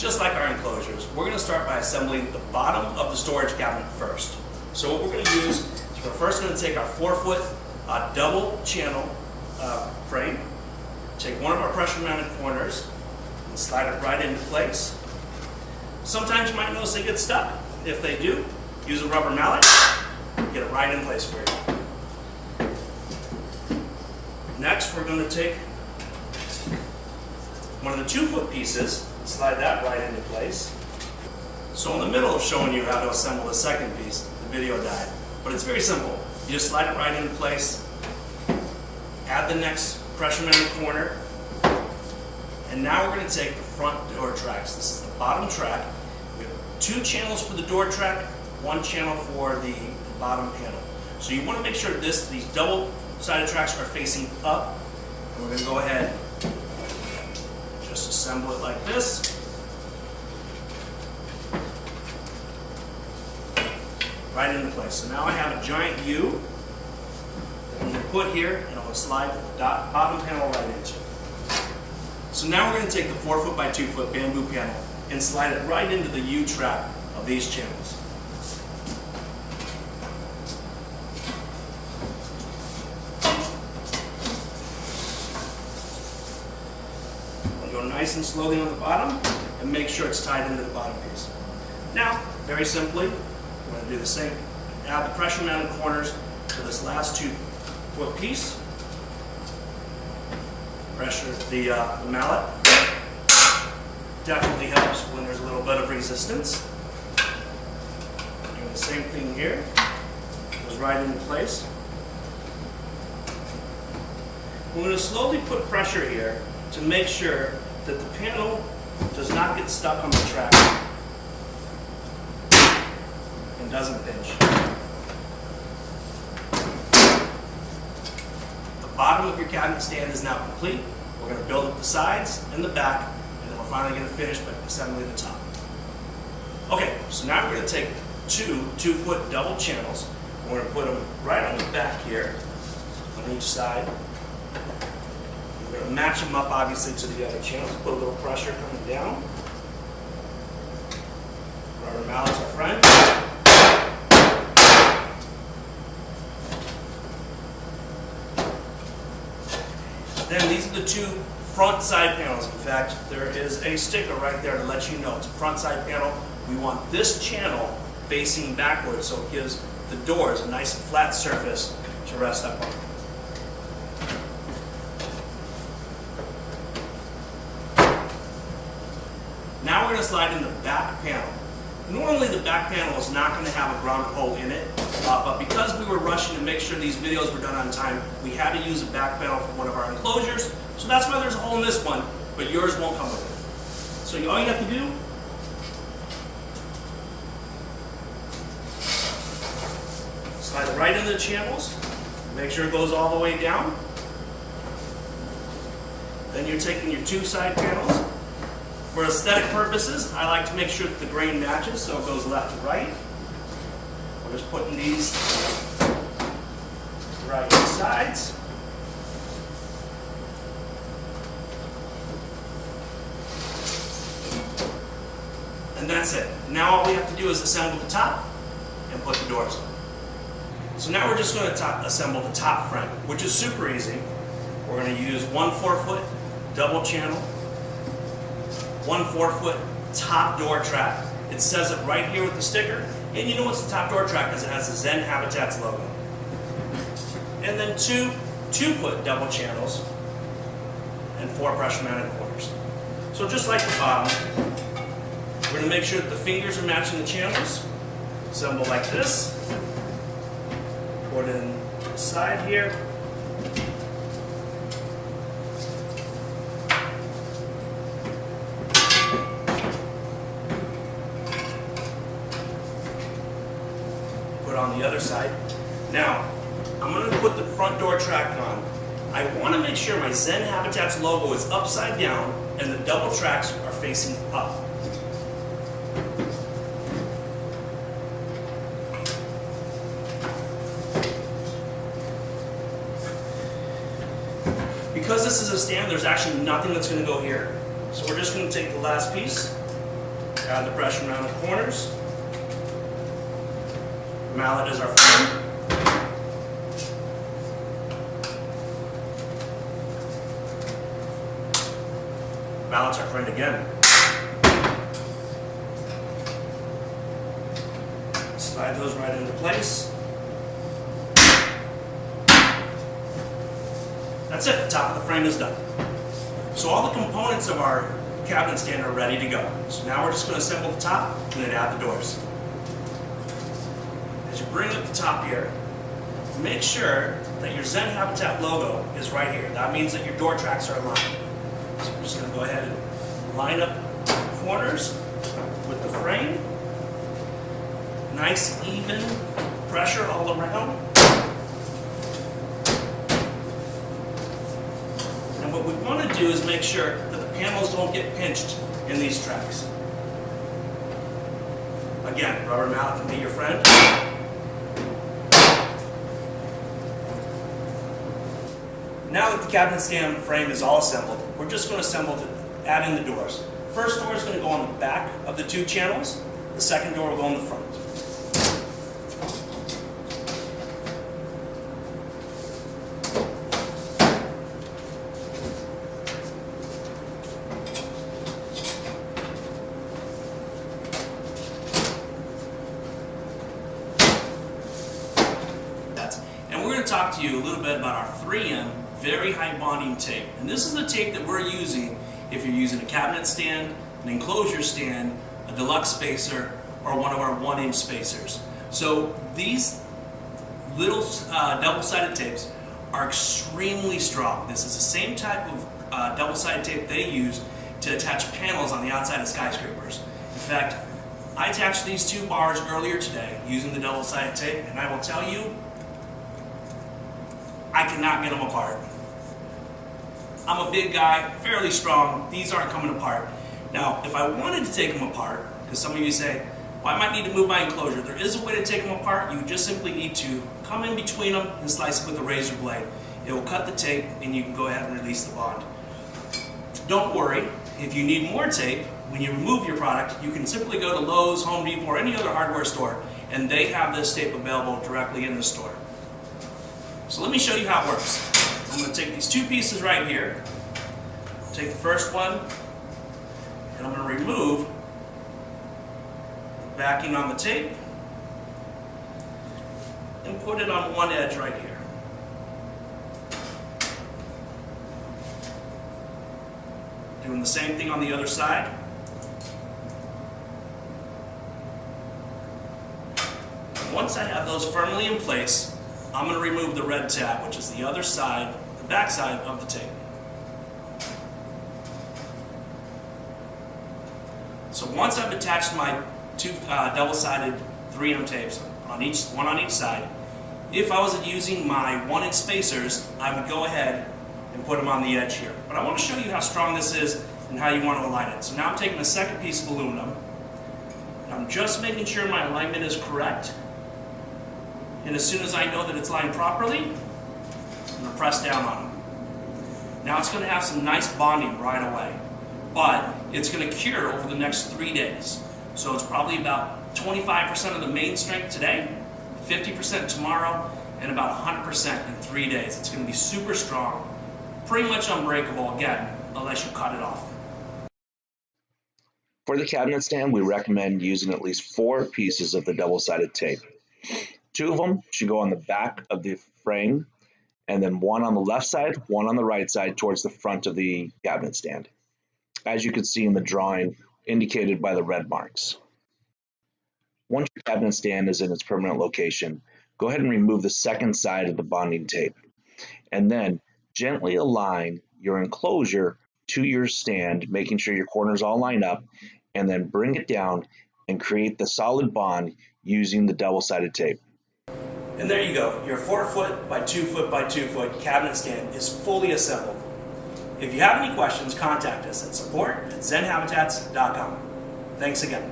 just like our enclosures, we're going to start by assembling the bottom of the storage cabinet first. So what we're going to use is we're first going to take our 4-foot double channel frame, take one of our pressure mounted corners and slide it right into place. Sometimes you might notice they get stuck. If they do, use a rubber mallet, get it right in place for you. Next, we're going to take one of the 2-foot pieces and slide that right into place. So in the middle of showing you how to assemble the second piece, the video died. But it's very simple. You just slide it right into place, add the next pressure mounted corner, and now we're going to take the front door tracks. This is the bottom track. We have 2 channels for the door track, 1 channel for the bottom panel. So you want to make sure these double-sided tracks are facing up. And we're going to go ahead and just assemble it like this. Right into place. So now I have a giant U that I'm going to put here, and I'm going to slide the bottom panel right into. So now we're going to take the 4-foot by 2-foot bamboo panel and slide it right into the U track of these channels. Go nice and slowly on the bottom and make sure it's tied into the bottom piece. Now, very simply, we're going to do the same. Add the pressure mounted corners to this last 2-foot piece. Pressure the mallet. Definitely helps when there's a little bit of resistance. Doing the same thing here. Goes right into place. We're going to slowly put pressure here to make sure that the panel does not get stuck on the track and doesn't pinch. The bottom of your cabinet stand is now complete. We're going to build up the sides and the back, and then we're finally going to finish by assembling the top. Okay, so now we're going to take 2 2-foot double channels. We're going to put them right on the back here on each side. We're going to match them up, obviously, to the other channels. Put a little pressure coming down. Rubber mallet's our friend. Then these are the 2 front side panels. In fact, there is a sticker right there to let you know it's a front side panel. We want this channel facing backwards so it gives the doors a nice flat surface to rest up on. Now we're going to slide in the back panel. Normally the back panel is not going to have a grommet hole in it, but because we were rushing to make sure these videos were done on time, we had to use a back panel for one of our enclosures, so that's why there's a hole in this one, but yours won't come with it. So all you have to do slide it right into the channels, make sure it goes all the way down. Then you're taking your 2 side panels. For aesthetic purposes, I like to make sure that the grain matches, so it goes left to right. We're just putting these right sides. And that's it. Now all we have to do is assemble the top and put the doors on. So now we're just going to assemble the top frame, which is super easy. We're going to use 1 4-foot double channel, 1 4-foot top door track. It says it right here with the sticker. And you know what's the top door track because it has the Zen Habitats logo. And then 2 2-foot double channels and 4 pressure mounted corners. So just like the bottom, we're going to make sure that the fingers are matching the channels. Assemble like this. Put it in the side here. On the other side. Now, I'm going to put the front door track on. I want to make sure my Zen Habitats logo is upside down and the double tracks are facing up. Because this is a stand, there's actually nothing that's going to go here. So we're just going to take the last piece, Add the pressure around the corners. The mallet is our friend. Mallet's our friend again. Slide those right into place. That's it, the top of the frame is done. So all the components of our cabinet stand are ready to go. So now we're just going to assemble the top and then add the doors. As you bring up the top here, make sure that your Zen Habitat logo is right here. That means that your door tracks are aligned. So we're just going to go ahead and line up the corners with the frame. Nice even pressure all around. And what we want to do is make sure that the panels don't get pinched in these tracks. Again, rubber mallet can be your friend. Now that the cabinet stand frame is all assembled, we're just going to add in the doors. First door is going to go on the back of the two channels. The second door will go in the front. And we're going to talk to you a little bit about our 3M very high bonding tape. And this is the tape that we're using if you're using a cabinet stand, an enclosure stand, a deluxe spacer, or one of our 1-inch spacers. So these little double-sided tapes are extremely strong. This is the same type of double-sided tape they use to attach panels on the outside of skyscrapers. In fact, I attached these two bars earlier today using the double-sided tape, and I will tell you, I cannot get them apart. I'm a big guy, fairly strong. These aren't coming apart. Now, if I wanted to take them apart, because some of you say, well, I might need to move my enclosure. There is a way to take them apart. You just simply need to come in between them and slice it with a razor blade. It will cut the tape and you can go ahead and release the bond. Don't worry, if you need more tape, when you remove your product, you can simply go to Lowe's, Home Depot, or any other hardware store, and they have this tape available directly in the store. So let me show you how it works. I'm going to take these two pieces right here, take the first one, and I'm going to remove the backing on the tape and put it on one edge right here. Doing the same thing on the other side. And once I have those firmly in place, I'm going to remove the red tab, which is the other side, the back side of the tape. So once I've attached my two double-sided 3M tapes, one on each side, if I was using my 1-inch spacers, I would go ahead and put them on the edge here. But I want to show you how strong this is and how you want to align it. So now I'm taking a second piece of aluminum, and I'm just making sure my alignment is correct. And as soon as I know that it's lined properly, I'm going to press down on it. Now it's going to have some nice bonding right away, but it's going to cure over the next 3 days. So it's probably about 25% of the main strength today, 50% tomorrow, and about 100% in 3 days. It's going to be super strong, pretty much unbreakable again, unless you cut it off. For the cabinet stand, we recommend using at least 4 pieces of the double-sided tape. 2 of them should go on the back of the frame, and then 1 on the left side, 1 on the right side towards the front of the cabinet stand, as you can see in the drawing indicated by the red marks. Once your cabinet stand is in its permanent location, go ahead and remove the second side of the bonding tape, and then gently align your enclosure to your stand, making sure your corners all line up, and then bring it down and create the solid bond using the double-sided tape. And there you go, your 4-foot by 2-foot by 2-foot cabinet stand is fully assembled. If you have any questions, contact us at support@zenhabitats.com. Thanks again.